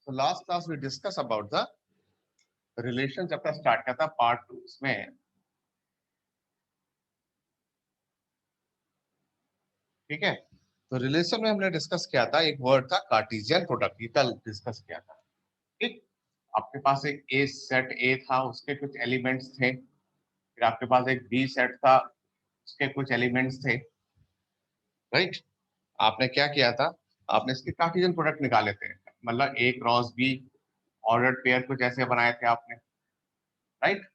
तो last class में discuss about the relation chapter start किया था पार्ट 2 इसमें। ठीक है, तो रिलेशन में हमने डिस्कस किया था, एक वर्ड था कार्टेशियन प्रोडक्ट, ये कल डिस्कस किया था। ठीक, आपके पास एक ए सेट ए था, उसके कुछ एलिमेंट्स थे, फिर आपके पास एक बी सेट था, उसके कुछ एलिमेंट्स थे, राइट। आपने क्या किया था, आपने इसके कार्टेशियन प्रोडक्ट निकाले थे, मतलब ए क्रॉस बी ऑर्डर्ड पेयर कुछ ऐसे बनाए थे आपने, राइट।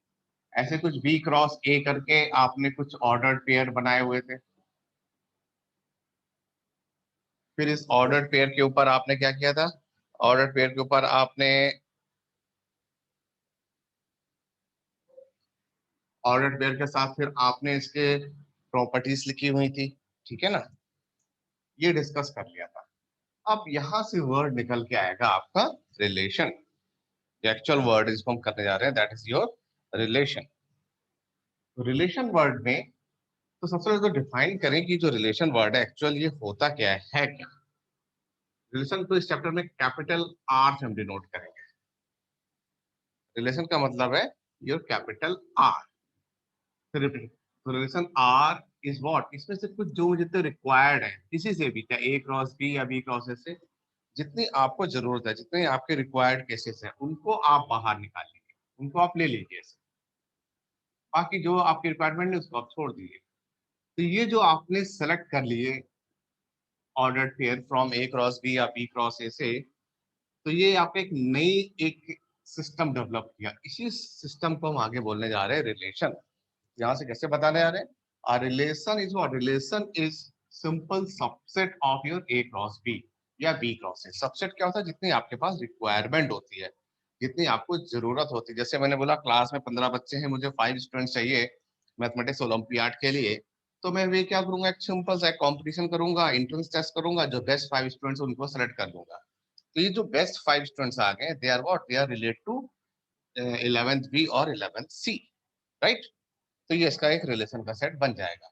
ऐसे कुछ बी क्रॉस ए करके आपने कुछ ऑर्डर्ड पेयर बनाए हुए थे। फिर इस ऑर्डर्ड पेयर के ऊपर आपने क्या किया था, ऑर्डर्ड पेयर के ऊपर आपने ऑर्डर्ड पेयर के साथ फिर आपने इसके प्रॉपर्टीज लिखी हुई थी, ठीक है ना, ये डिस्कस कर लिया था। अब यहां से वर्ड निकल के आएगा आपका रिलेशन, एक्चुअल वर्ड इसको हम करने जा रहे हैं, that is your relation. Relation word में तो सबसे पहले तो डिफाइन करें कि जो रिलेशन वर्ड है एक्चुअल ये होता क्या है क्या। रिलेशन को इस चैप्टर में कैपिटल आर से हम डिनोट करेंगे। रिलेशन का मतलब है योर कैपिटल आर। तो रिलेशन आर इज व्हाट, इसमें से कुछ जो जितने रिक्वायर्ड है किसी से भी, चाहे ए क्रॉस बी या बी क्रॉस ए से, जितनी आपको जरूरत है, जितने आपके रिक्वायर्ड केसेस हैं, उनको आप बाहर निकाल लीजिए, उनको आप ले लीजिए। बाकी जो आपकी रिक्वायरमेंट है उसको आप छोड़ दीजिए। तो ये जो आपने सेलेक्ट कर लिए ordered pair from A cross B या बी क्रॉस ए से, तो ये आपने एक नई एक सिस्टम डेवलप किया। इसी सिस्टम को हम आगे बोलने जा रहे हैं रिलेशन। यहाँ से कैसे बताने जा रहे हैं, a relation is what, relation is simple subset of your a cross b या b cross a। सबसेट क्या होता है, जितनी आपके पास रिक्वायरमेंट होती है, जितनी आपको जरूरत होती है। जैसे मैंने बोला क्लास में 15 बच्चे हैं, मुझे 5 स्टूडेंट्स चाहिए मैथमेटिक्स ओलंपियाड के लिए, तो मैं वे क्या करूंगा, एक सिंपल सा कंपटीशन करूंगा, एंट्रेंस टेस्ट करूंगा, जो बेस्ट 5 स्टूडेंट्स उनको सेलेक्ट कर दूंगा। तो ये जो बेस्ट 5 स्टूडेंट्स आ गए, they are what, they are relate to 11th B और 11th सी, राइट। तो ये इसका एक रिलेशन का सेट बन जाएगा।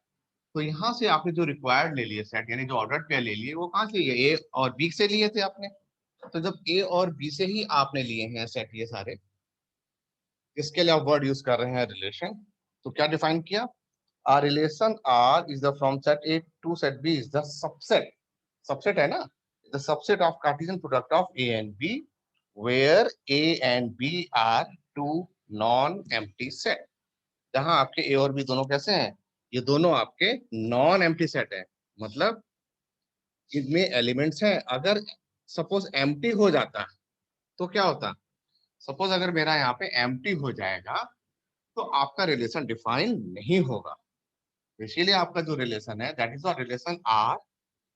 तो यहाँ से आपने जो रिक्वायर्ड ले लिए सेट, यानी जो ऑर्डर पेयर ले लिए, वो कहाँ से लिए, ए और बी से लिए थे आपने। तो जब ए और बी से ही आपने लिए हैं सेट ये सारे, इसके लिए आप वर्ड यूज कर रहे हैं रिलेशन। तो क्या डिफाइन किया, a relation R is the from set A to set B is the subset, subset है ना, the subset of Cartesian product of A and B where A and B are two non empty set. जहां आपके ए और B दोनों कैसे हैं, ये दोनों आपके नॉन एम्प्टी सेट है, मतलब इनमें एलिमेंट्स हैं। अगर सपोज एम्प्टी हो जाता तो क्या होता, सपोज अगर मेरा यहाँ पे एम्प्टी हो जाएगा तो आपका रिलेशन डिफाइन नहीं होगा। इसीलिए आपका जो रिलेशन है, that is the relation R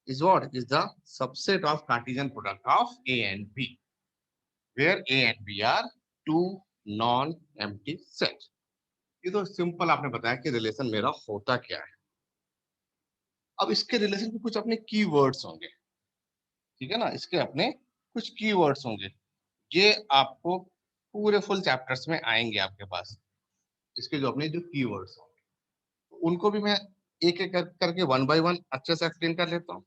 is what, is the subset of Cartesian product of A and B where A and B are two non empty set. ये तो सिंपल आपने बताया कि रिलेशन मेरा होता क्या है। अब इसके रिलेशन के कुछ अपने की वर्ड्स होंगे, ठीक है ना, इसके अपने कुछ की वर्ड्स होंगे, ये आपको पूरे फुल चैप्टर्स में आएंगे आपके पास। इसके जो अपने जो की वर्ड्स होंगे, उनको भी मैं एक एक करके वन बाय वन अच्छे से एक्सप्लेन कर लेता हूँ।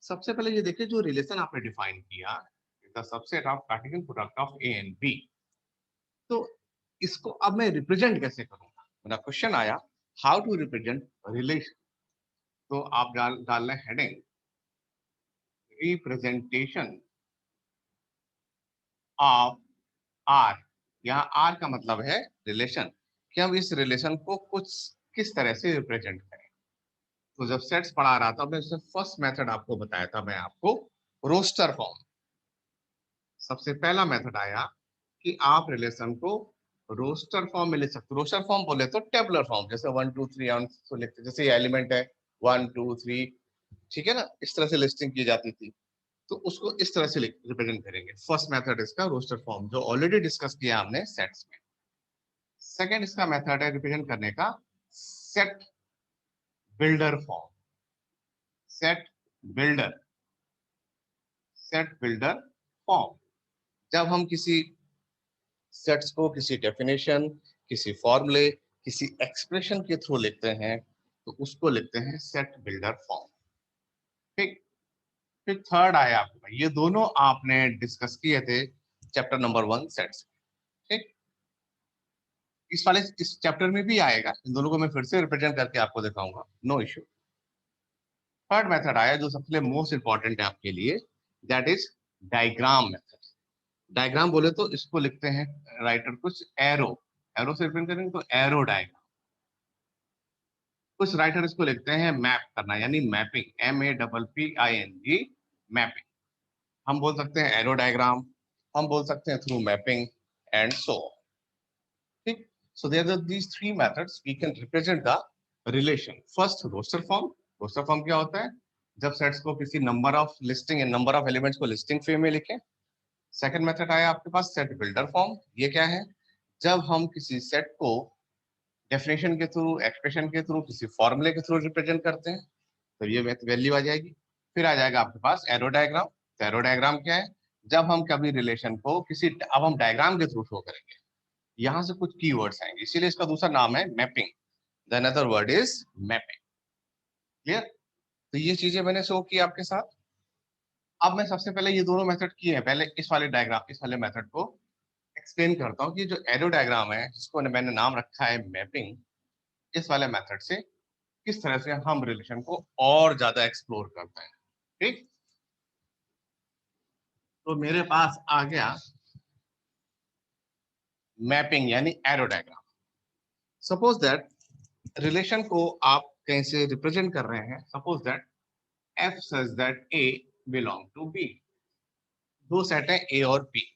सबसे पहले ये देखिए, जो रिलेशन आपने डिफाइन किया, the subset of Cartesian product of A and B, तो इसको अब मैं रिप्रेजेंट कैसे करूंगा। मेरा क्वेश्चन आया, हाउ टू रिप्रेजेंट रिलेशन। तो आप डालना हेडिंग रिप्रेजेंटेशन ऑफ आर। यहाँ आर का मतलब है रिलेशन, कि हम इस रिलेशन को कुछ किस तरह से रिप्रेजेंट करें। तो जब सेट्स पढ़ा रहा था, मैं उसमें फर्स्ट मेथड आपको बताया था, मैं आपको रोस्टर फॉर्म, सबसे पहला मेथड आया कि आप रिलेशन को रोस्टर फॉर्म में ले सकते। रोस्टर फॉर्म बोले तो टेबुलर फॉर्म, जैसे 1 2 3 तो लिखते, जैसे ये एलिमेंट है 1 2 3, ठीक है ना, इस तरह से लिस्टिंग की जाती थी। तो उसको इस तरह से रिप्रेजेंट करेंगे। फर्स्ट मेथड इसका रोस्टर फॉर्म, जो ऑलरेडी डिस्कस किया हमने सेट्स में। सेकंड इसका मेथड है रिप्रेजेंट करने का set builder form. Set builder, set builder form, जब हम किसी सेट्स को किसी डेफिनेशन, किसी फॉर्मूले, किसी एक्सप्रेशन के थ्रू लिखते हैं, तो उसको लिखते हैं सेट बिल्डर फॉर्म। ठीक, फिर थर्ड आया आपका, ये दोनों आपने डिस्कस किए थे, चैप्टर नंबर 1 सेट्स। ठीक, इस चैप्टर में भी आएगा, इन दोनों को मैं फिर से रिप्रेजेंट करके आपको दिखाऊंगा, नो इश्यू। थर्ड मेथड आया जो सबसे मोस्ट इंपॉर्टेंट है आपके लिए, that is diagram method. Diagram बोले तो इसको लिखते हैं राइटर कुछ एरो, एरो से रिप्रेजेंट करेंगे तो एरो डायग्राम। कुछ राइटर इसको लिखते हैं मैप करना, यानी मैपिंग, MAPPING, मैपिंग। हम बोल सकते हैं एरो डायग्राम, हम बोल सकते हैं थ्रू मैपिंग एंड सो। ठीक, so there are these three methods we can represent the relation. First roster form. Roster form क्या होता है? जब सेट्स को किसी number of listing, number of elements को लिस्टिंग फॉर्म में लिखें। सेकंड मेथड आया आपके पास सेट बिल्डर फॉर्म। ये क्या है? जब हम किसी सेट को डेफिनेशन के थ्रू, एक्सप्रेशन के थ्रू, किसी फॉर्मूले के थ्रू रिप्रेजेंट करते हैं, तो ये वैल्यू आ जाएगी। फिर आ जाएगा आपके पास एरो डायग्राम। तो एरो डायग्राम क्या है? जब हम कभी रिलेशन को किसी, अब हम डायग्राम के थ्रू शो करेंगे, यहाँ से कुछ कीवर्ड्स आएंगे, इसीलिए इसका दूसरा नाम है mapping. The another word is mapping. Clear? तो ये चीजें मैंने शो की आपके साथ। अब मैं सबसे पहले ये दोनों मेथड किए हैं, पहले इस वाले डायग्राम, इस वाले मेथड को एक्सप्लेन करता हूँ कि जो एरो डायग्राम है, जिसको मैंने नाम रखा है मैपिंग, इस वाले मेथड से किस तरह से हम रिलेशन को और ज्यादा एक्सप्लोर करते हैं। ठीक, तो मेरे पास आ गया मैपिंग यानी arrow diagram. Suppose that relation को आप कहीं से रिप्रेजेंट कर रहे हैं, suppose that F such that A belong to B. दो सेट है ए और बी।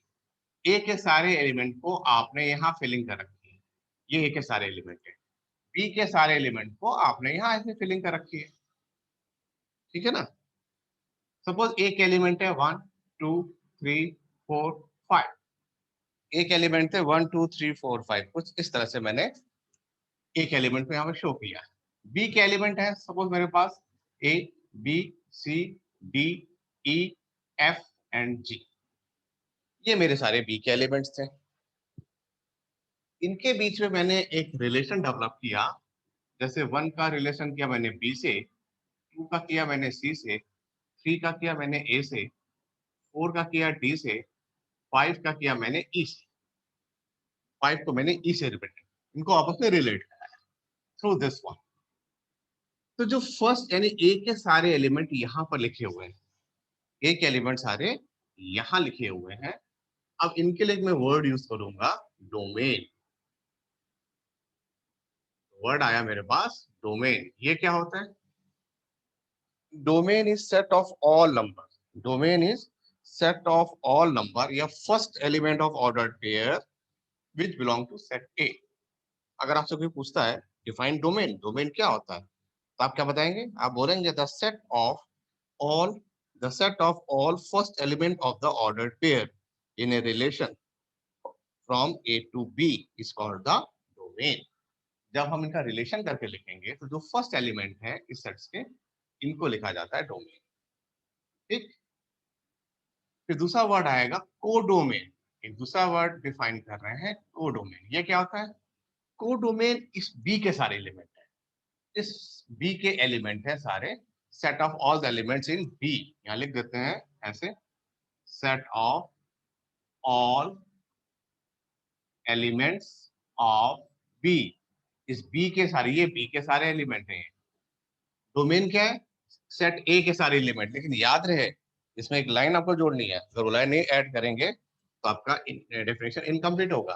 ए के सारे एलिमेंट को आपने यहाँ फिलिंग कर रखी है, ये ए के सारे एलिमेंट है। बी के सारे एलिमेंट को आपने यहाँ ऐसे फिलिंग कर रखी है। ठीक है ना? सपोज एक एलिमेंट है 1 2 3 4 5। एक एलिमेंट थे 1 2 3 4 5, कुछ इस तरह से मैंने एक एलिमेंट को यहाँ पे शो किया। बी के एलिमेंट है सपोज मेरे पास A B C D E F and G, ये मेरे सारे बी के एलिमेंट्स थे। इनके बीच में मैंने एक रिलेशन डेवलप किया। जैसे 1 का रिलेशन किया मैंने बी से, 2 का किया मैंने सी से, 3 का किया मैंने ए से, 4 का किया डी से, 5 का किया मैंने ई से। 5 को मैंने ई से रिलेट, इनको आपस में रिलेट कराया थ्रू दिस वन। तो जो फर्स्ट यानी ए के सारे एलिमेंट यहाँ पर लिखे हुए हैं, ए के एलिमेंट सारे यहाँ लिखे हुए हैं। अब इनके लिए मैं वर्ड यूज करूंगा डोमेन। वर्ड आया मेरे पास डोमेन। ये क्या होता है? Domain is set of all number. Domain is set of all number या first element of order pair which belong to set A. अगर आपसे कोई पूछता है डिफाइन डोमेन, डोमेन क्या होता है, तो आप क्या बताएंगे? आप बोलेंगे the set of all the set of all first element of the ordered pair in a relation from A to B is called the domain। जब हम इनका रिलेशन करके लिखेंगे तो जो फर्स्ट एलिमेंट है इस सेट्स के, इनको लिखा जाता है डोमेन। ठीक, फिर दूसरा वर्ड आएगा कोडोमेन। एक दूसरा वर्ड डिफाइन कर रहे हैं कोडोमेन। ये क्या होता है? कोडोमेन इस बी के सारे एलिमेंट है, इस बी के एलिमेंट है सारे, set of all the elements in B. यहाँ लिख देते हैं ऐसे, set of all elements of B. इस बी के सारे, ये बी के सारे एलिमेंट हैं। डोमेन क्या है? सेट ए के सारे एलिमेंट। लेकिन याद रहे, इसमें एक लाइन आपको जोड़नी है, अगर वो लाइन नहीं ऐड करेंगे तो आपका डेफिनेशन इनकम्प्लीट होगा।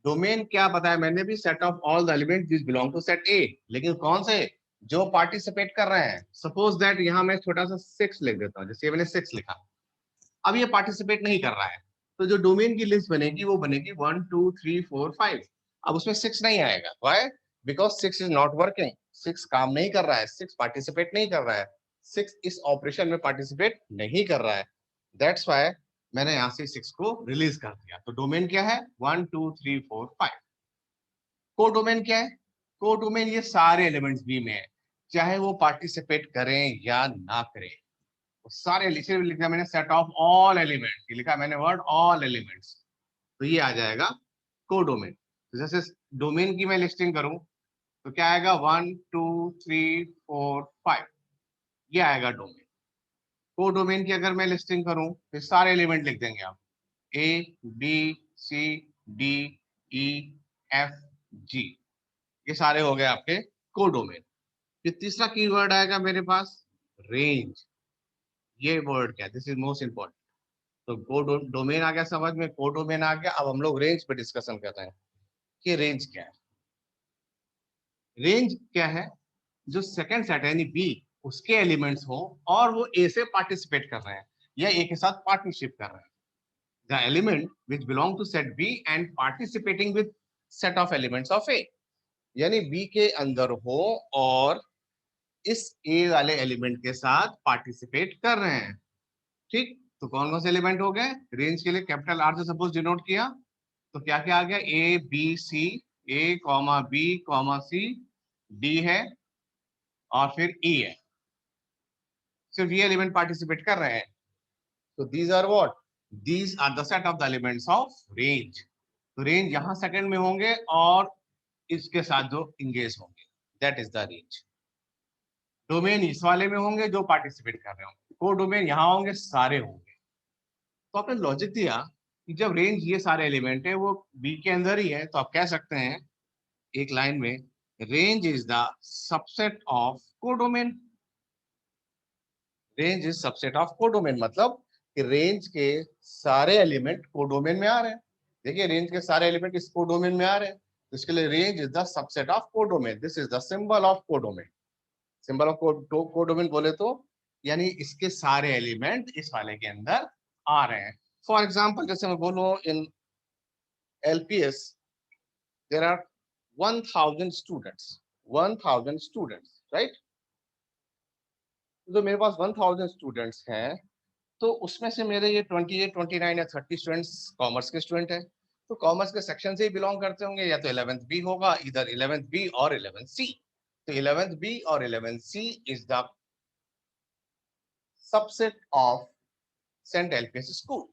डोमेन क्या बताया मैंने भी? Set of all the element this belong to set A. लेकिन कौन से? जो पार्टिसिपेट कर रहे हैं। सपोज दैट यहाँ मैं छोटा सा 6 लिख देता हूँ, जैसे मैंने 6 लिखा, अब ये पार्टिसिपेट नहीं कर रहा है, तो जो डोमेन की लिस्ट बनेगी वो बनेगी 1 2 3 4 5। अब उसमें 6 नहीं आएगा। Why? Because 6 is not working. 6 काम नहीं कर रहा है, 6 पार्टिसिपेट नहीं कर रहा है, 6 इस ऑपरेशन में पार्टिसिपेट नहीं कर रहा है। दैट्स व्हाई मैंने यहाँ से 6 को रिलीज कर दिया। तो डोमेन क्या है? 1 2 3 4 5। को डोमेन क्या है? को डोमेन ये सारे एलिमेंट्स बी में है, चाहे वो पार्टिसिपेट करें या ना करें। सारे लिखा मैंने सेट ऑफ ऑल एलिमेंट्स, लिखा मैंने वर्ड ऑल एलिमेंट्स, तो ये आ जाएगा कोडोमेन। तो जैसे डोमेन की मैं लिस्टिंग करूं तो क्या आएगा? 1 2 3 4 5, ये आएगा डोमेन। कोडोमेन की अगर मैं लिस्टिंग करूं फिर सारे एलिमेंट लिख देंगे आप, A B C D E F G, ये सारे हो गए आपके कोडोमेन। फिर तीसरा कीवर्ड आएगा मेरे पास रेंज। ये वर्ड क्या है, दिस इज मोस्ट इंपॉर्टेंट। तो डोमेन आ गया समझ में, कोडोमेन आ गया। अब हम लोग रेंज पे डिस्कशन कर रहे हैं कि रेंज क्या है। रेंज क्या है, जो सेकंड सेट है यानी बी, उसके एलिमेंट्स हो और वो ए से पार्टिसिपेट कर रहे हैं या ए के साथ पार्टनरशिप कर रहे हैं। The element which belong to set B and participating with set of elements of A, यानी बी के अंदर हो और इस ए वाले एलिमेंट के साथ पार्टिसिपेट कर रहे हैं। ठीक, तो कौन कौन से एलिमेंट हो गए रेंज के लिए, कैपिटल आर से सपोज डिनोट किया तो क्या क्या आ गया, A B C, A comma B comma C, D है और फिर ई है। सिर्फ ये एलिमेंट पार्टिसिपेट कर रहे हैं। तो these are what, these are the set of the elements of range. तो रेंज यहां सेकंड में होंगे और इसके साथ जो इंगेज होंगे, that is the range. Domain इस वाले में होंगे जो पार्टिसिपेट कर रहे होंगे, को डोमेन यहां होंगे, सारे होंगे। तो आपने लॉजिक दिया कि जब रेंज ये सारे एलिमेंट है वो बी के अंदर ही है, तो आप कह सकते हैं एक लाइन में, range is the subset of codomain. Range is subset of codomain, मतलब कि रेंज के सारे एलिमेंट कोडोमेन में आ रहे हैं। देखिए रेंज के सारे एलिमेंट इस कोडोमेन में आ रहे हैं, तो इसके लिए range is the subset of codomain. This is the symbol of codomain. Symbol of codomain बोले तो यानी इसके सारे एलिमेंट इस वाले के अंदर आ रहे हैं। फॉर एग्जाम्पल जैसे मैं बोलूं इन LPS there are 1000 students, 1000 students, right? तो मेरे पास 1000 स्टूडेंट्स हैं, तो उसमें से मेरे ये 28, 29 या 30 स्टूडेंट्स कॉमर्स के स्टूडेंट हैं। तो कॉमर्स के सेक्शन से ही बिलोंग करते होंगे, या तो 11th बी होगा, इधर 11th बी और 11th सी। तो 11th बी और 11th C is the subset of saint LPS school,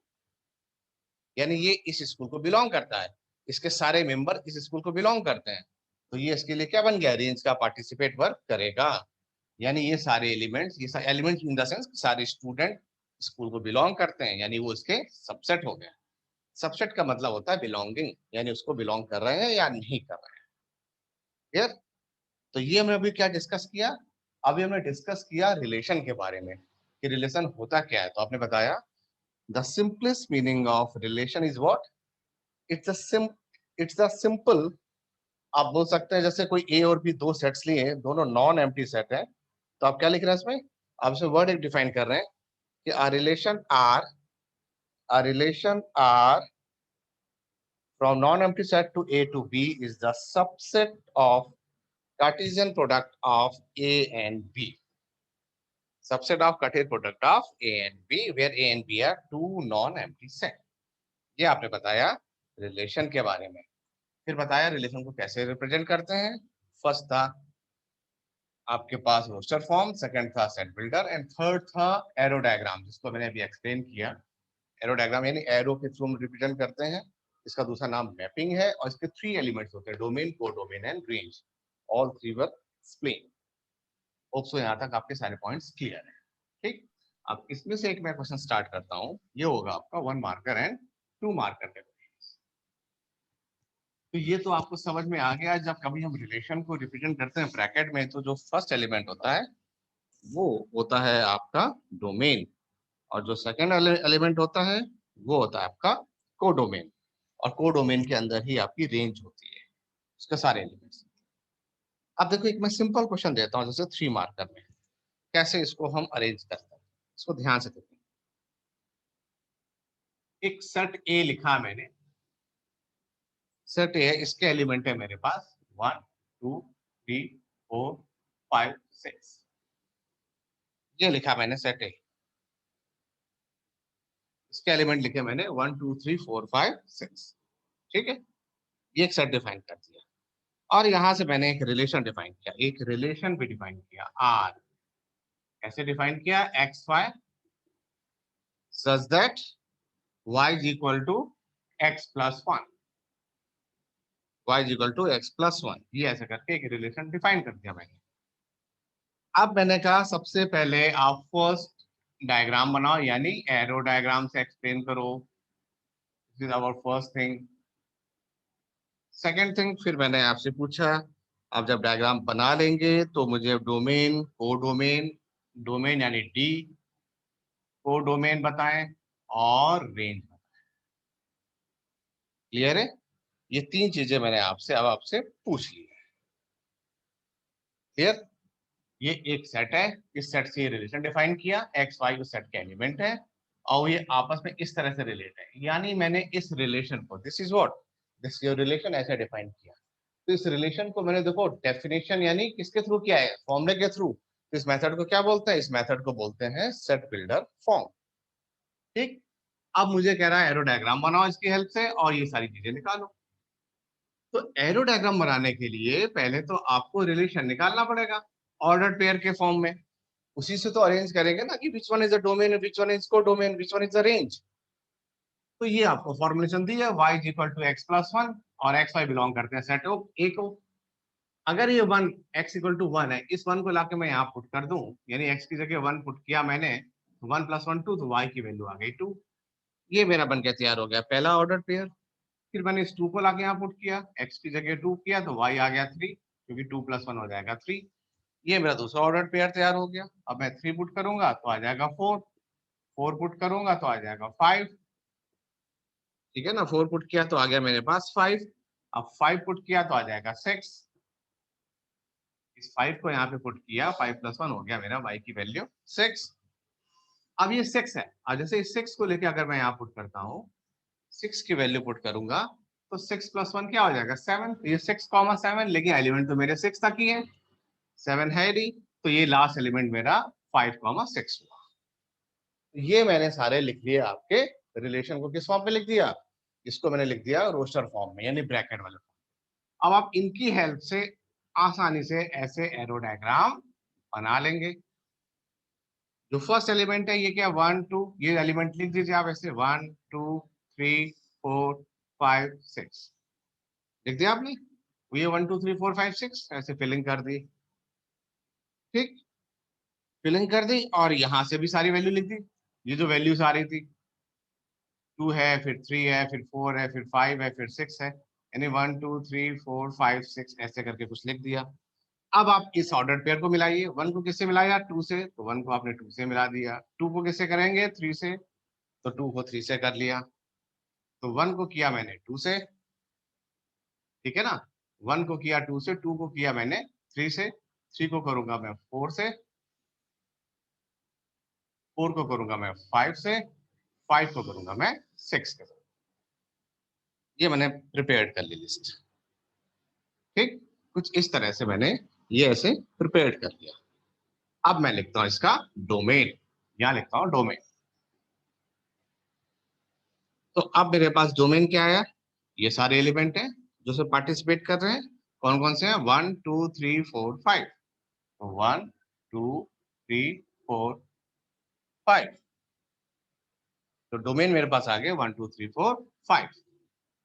यानी ये इस स्कूल को बिलोंग करता है, इसके सारे मेंबर इस स्कूल को बिलोंग करते हैं। तो ये इसके लिए क्या बन गया, रेंज का पार्टिसिपेट वर्क करेगा। यानी ये सारे एलिमेंट्स, ये सारे एलिमेंट्स इन द सेंस सारे स्टूडेंट स्कूल को बिलोंग करते हैं, यानी वो इसके सबसेट हो गए। सबसेट का मतलब होता है बिलोंगिंग, यानी उसको बिलोंग कर रहे हैं या नहीं कर रहे हैं। क्लियर? तो ये हमने अभी क्या डिस्कस किया, अभी हमने डिस्कस किया रिलेशन के बारे में कि रिलेशन होता क्या है। तो आपने बताया the simplest meaning of relation is what, it's the simple. आप बोल सकते हैं जैसे कोई ए और बी दो सेट्स लिए हैं, दोनों नॉन एम्प्टी सेट है, तो आप क्या लिख रहे हैं इसमें, आप इसमें वर्ड एक डिफाइन कर रहे हैं कि a relation R from non-empty set to A to B is the subset of Cartesian product of A and B. Subset of Cartesian product of A and B, where A and B are two non-empty set. ये आपने बताया relation के बारे में। फिर बताया relation को कैसे रिप्रेजेंट करते हैं। फर्स्ट था आपके पास रोस्टर फॉर्म, सेकंड था सेट बिल्डर एंड थर्ड था एरो डायग्राम, जिसको मैंने अभी एक्सप्लेन किया। एरो डायग्राम यानी एरो के थ्रू हम रिप्रेजेंट करते हैं। इसका दूसरा नाम मैपिंग है और इसके 3 एलिमेंट्स होते हैं, domain, codomain and range. All 3 were explain. Hope so यहाँ तक आपके सारे पॉइंट्स क्लियर है। ठीक, अब इसमें से एक मैं क्वेश्चन स्टार्ट करता हूँ। ये होगा आपका 1 मार्कर एंड 2 मार्कर का। तो ये तो आपको समझ में आ गया, जब कभी हम रिलेशन को रिप्रेजेंट करते हैं ब्रैकेट में, तो जो फर्स्ट एलिमेंट होता है वो होता है आपका डोमेन, और जो सेकंड एलिमेंट होता है वो होता है आपका कोडोमेन, और कोडोमेन के अंदर ही आपकी रेंज होती है, उसके सारे एलिमेंट्स। अब देखो एक मैं सिंपल क्वेश्चन देता हूँ जैसे 3 मार्कर में, कैसे इसको हम अरेंज करते हैं, इसको ध्यान से देखिए। एक सेट ए लिखा मैंने, सेट ए है, इसके एलिमेंट है मेरे पास 1 2 3 4 5 6, ये लिखा मैंने सेट ए। इसके एलिमेंट लिखे मैंने 1 2 3 4 5 6। ठीक है, ये एक सेट डिफाइन कर दिया, और यहां से मैंने एक रिलेशन डिफाइन किया, एक रिलेशन भी डिफाइन किया आर। कैसे डिफाइन किया, X Y such that Y is equal to X plus 1, Y is equal to X plus 1, ये ऐसे करके एक रिलेशन डिफाइन कर दिया मैंने। अब मैंने कहा सबसे पहले आप फर्स्ट डायग्राम बनाओ, यानी एरो डायग्राम से एक्सप्लेन करो। This is our first thing. Second thing, फिर मैंने आपसे पूछा आप जब डायग्राम बना लेंगे तो मुझे डोमेन, कोडोमेन, डोमेन यानी डी, कोडोमेन बताएं और रेंज। क्लियर है? ये तीन चीजें मैंने आपसे अब आपसे पूछ ली है। क्लियर? ये एक सेट है, इस सेट से ये रिलेशन डिफाइन किया, एक्स वाई उस सेट के एलिमेंट है और ये आपस में इस तरह से रिलेट है, यानी मैंने इस रिलेशन को, this is what, this your relation, ऐसे डिफाइन किया। तो इस रिलेशन को मैंने देखो डेफिनेशन यानी किसके थ्रू किया है, फॉर्मूले के थ्रू। तो इस मेथड को क्या बोलते हैं, इस मेथड को बोलते हैं सेट बिल्डर फॉर्म। ठीक। अब मुझे कह रहा है एरो डायग्राम बनाओ इसकी हेल्प से और ये सारी चीजें निकालो। तो एरो डायग्राम बनाने के लिए पहले तो आपको रिलेशन निकालना पड़ेगा ऑर्डर पेयर के फॉर्म में। उसी से तो अरेंज करेंगे ना कि which one is a domain, which one is codomain, which one is a range. तो ये आपको फॉर्मुलेशन दी है, y is equal to X plus one और एक्स वाई बिलोंग करते हैं सेट ओ ए को। अगर ये one x equal to one है, इस वन को लाके मैं यहाँ पुट कर दूं, यानी x की जगह वन पुट किया मैंने, वन प्लस वन टू, तो y की वैल्यू आ गई टू। ये मेरा बन के तैयार हो गया पहला ऑर्डर पेयर। फिर मैंने इस टू को लाके यहाँ पुट किया, x की जगह टू किया तो y आ गया थ्री, क्योंकि टू प्लस वन हो जाएगा थ्री। ये मेरा दूसरा ऑर्डर पेयर तैयार हो गया। अब मैं थ्री पुट करूंगा तो आ जाएगा फोर, फोर पुट करूंगा तो आ जाएगा फाइव। ठीक है ना, फोर पुट किया तो आ गया मेरे पास फाइव। अब फाइव पुट किया तो आ जाएगा सिक्स। इस फाइव को यहाँ पे पुट किया, फाइव प्लस वन हो गया मेरा y की वैल्यू सिक्स। अब ये सिक्स है, अब जैसे इस सिक्स को लेके अगर मैं यहाँ पुट करता हूँ, सिक्स की वैल्यू पुट करूंगा तो सिक्स प्लस वन क्या हो जाएगा, सेवन। ये सिक्स कॉमा सेवन, लेकिन एलिमेंट तो मेरे सिक्स तक ही है, सेवन है नहीं, तो ये लास्ट एलिमेंट मेरा फाइव कॉमा सिक्स हुआ। ये मैंने सारे लिख लिए आपके रिलेशन को किस फॉर्म में लिख दिया, इसको मैंने लिख दिया रोस्टर फॉर्म में, यानी ब्रैकेट वाले फॉर्म। अब आप इनकी हेल्प से आसानी से ऐसे एरो डायग्राम बना लेंगे। जो फर्स्ट एलिमेंट है ये क्या, वन टू, ये एलिमेंट लिख दीजिए आप ऐसे, one two three four five six, लिख दिया आपने। ये one two three four five six ऐसे फिलिंग कर दी। ठीक, फिलिंग कर दी और यहां से भी सारी वैल्यू लिख दी, ये जो वैल्यूज आ रही थी, टू है, फिर थ्री है, फिर फोर है, फिर फाइव है, फिर सिक्स है, यानी one two three four five six ऐसे करके कुछ लिख दिया। अब आप इस ऑर्डर पेयर को मिलाइए, वन को किससे मिलाया, टू से, तो वन को आपने टू से मिला दिया, टू को किससे करेंगे, थ्री से, तो टू को थ्री से कर लिया। तो वन को किया मैंने टू से, ठीक है ना, वन को किया टू से, टू को किया मैंने थ्री से, थ्री को करूंगा मैं फोर से, फोर को करूंगा मैं फाइव से, फाइव को करूंगा मैं सिक्स के साथ। ये मैंने प्रिपेयर कर ली लिस्ट। ठीक, कुछ इस तरह से मैंने ये ऐसे प्रिपेयर कर लिया। अब मैं लिखता हूं इसका डोमेन, यहां लिखता हूं डोमेन। तो अब मेरे पास डोमेन क्या आया, ये सारे एलिमेंट हैं जो सब पार्टिसिपेट कर रहे हैं। कौन कौन से हैं, one two three four five, तो one two three four five. तो डोमेन मेरे पास आ गए one two three four five.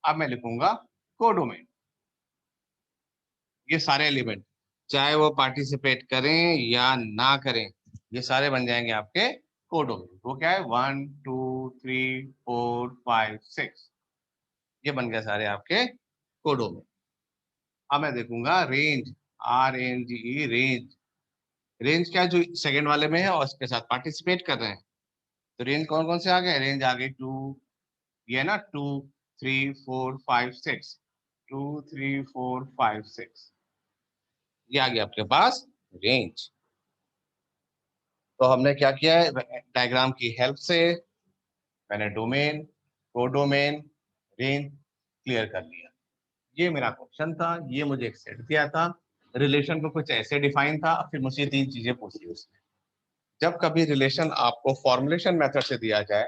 अब मैं लिखूंगा कोडोमेन, ये सारे एलिमेंट चाहे वो पार्टिसिपेट करें या ना करें, ये सारे बन जाएंगे आपके कोडोमेन। वो क्या है, one two three four five six, ये बन गए सारे आपके कोडोमेन। अब मैं देखूंगा range, R N G E, range. Range क्या है, जो सेकंड वाले में है और इसके साथ पार्टिसिपेट कर रहे हैं। तो रेंज कौन कौन से आ गए, रेंज आ गई टू, ये है ना, two three four five six, two three four five six, ये आ गया आपके पास रेंज। तो हमने क्या किया है, डायग्राम की हेल्प से मैंने डोमेन, कोडोमेन, रेंज क्लियर कर लिया। ये मेरा क्वेश्चन था, ये मुझे एक सेट दिया था, रिलेशन को कुछ ऐसे डिफाइन था, फिर मुझे तीन चीजें पूछी उसने। जब कभी रिलेशन आपको फॉर्मुलेशन मेथड से दिया जाए,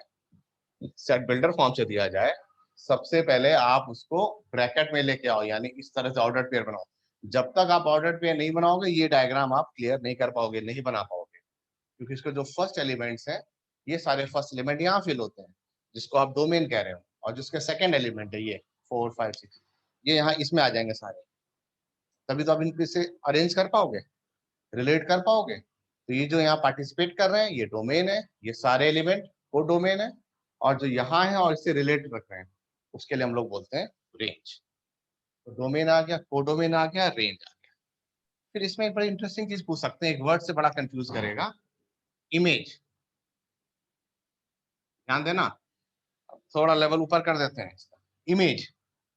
सेट बिल्डर फॉर्म से दिया जाए, सबसे पहले आप उसको ब्रैकेट में लेके आओ, यानी इस तरह से ऑर्डर पेयर बनाओ। जब तक आप ऑर्डर पेयर नहीं बनाओगे ये डायग्राम आप क्लियर नहीं कर पाओगे, नहीं बना पाओगे, क्योंकि इसके जो फर्स्ट एलिमेंट्स हैं, ये सारे फर्स्ट एलिमेंट यहाँ फिल होते हैं, जिसको आप डोमेन कह रहे हो, और जिसके सेकंड एलिमेंट है ये फोर फाइव सिक्स, ये यहाँ इसमें आ जाएंगे सारे। तभी तो आप इनको इससे अरेंज कर पाओगे, रिलेट कर पाओगे। तो ये जो यहाँ पार्टिसिपेट कर रहे हैं ये डोमेन है, ये सारे एलिमेंट वो डोमेन है, और जो यहाँ है और इससे रिलेट रख रहे हैं उसके लिए हम लोग बोलते हैं रेंज। तो डोमेन आ गया, कोडोमेन आ गया, रेंज आ गया। फिर इसमें एक बड़ी इंटरेस्टिंग चीज पूछ सकते हैं, एक वर्ड से बड़ा कंफ्यूज करेगा, इमेज। ध्यान देना, थोड़ा लेवल ऊपर कर देते हैं इसका। इमेज,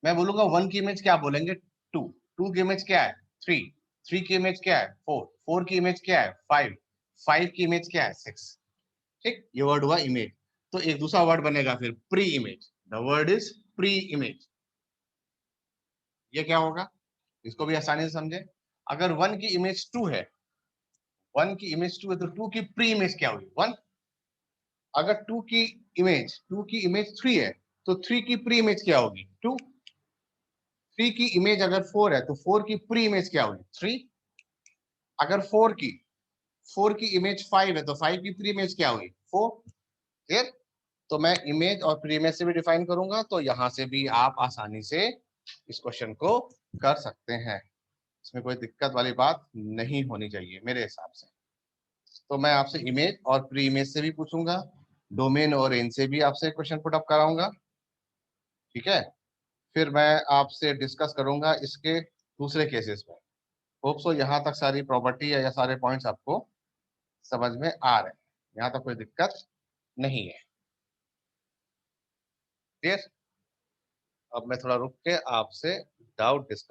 मैं बोलूंगा 1 की इमेज क्या बोलेंगे, 2। 2 की इमेज क्या है, 3। 3 की इमेज क्या है, 4। 4 की इमेज क्या है, 5। 5 की इमेज क्या है, 6। ठीक, ये वर्ड हुआ इमेज। तो एक दूसरा वर्ड बनेगा फिर, pre image. The word is pre image. ये क्या होगा, इसको भी आसानी से समझे। अगर 1 की इमेज 2 है, 1 की इमेज 2 है, तो 2 की प्री इमेज क्या हुई, 1। अगर 2 की इमेज 3 है, तो 3 की प्री इमेज क्या होगी, 2। 3 की इमेज अगर 4 है, तो 4 की प्री इमेज क्या होगी, 3। अगर 4 की इमेज 5 है, तो 5 की प्री इमेज क्या होगी, 4। क्लियर। तो मैं इमेज और प्री इमेज से भी डिफाइन करूंगा, तो यहां से भी आप आसानी से इस क्वेश्चन को कर सकते हैं। इसमें कोई दिक्कत वाली बात नहीं होनी चाहिए मेरे हिसाब से। तो मैं आपसे इमेज और प्री इमेज से भी पूछूंगा, डोमेन और रेंज से भी आपसे क्वेश्चन पुट अप कराऊंगा। ठीक है, फिर मैं आपसे डिस्कस करूंगा इसके दूसरे केसेस में। होप सो यहाँ तक सारी प्रॉपर्टी या सारे पॉइंट्स आपको समझ में आ रहे हैं, यहाँ तक कोई दिक्कत नहीं है। क्लियर। अब मैं थोड़ा रुक के आपसे डाउट डिस्कस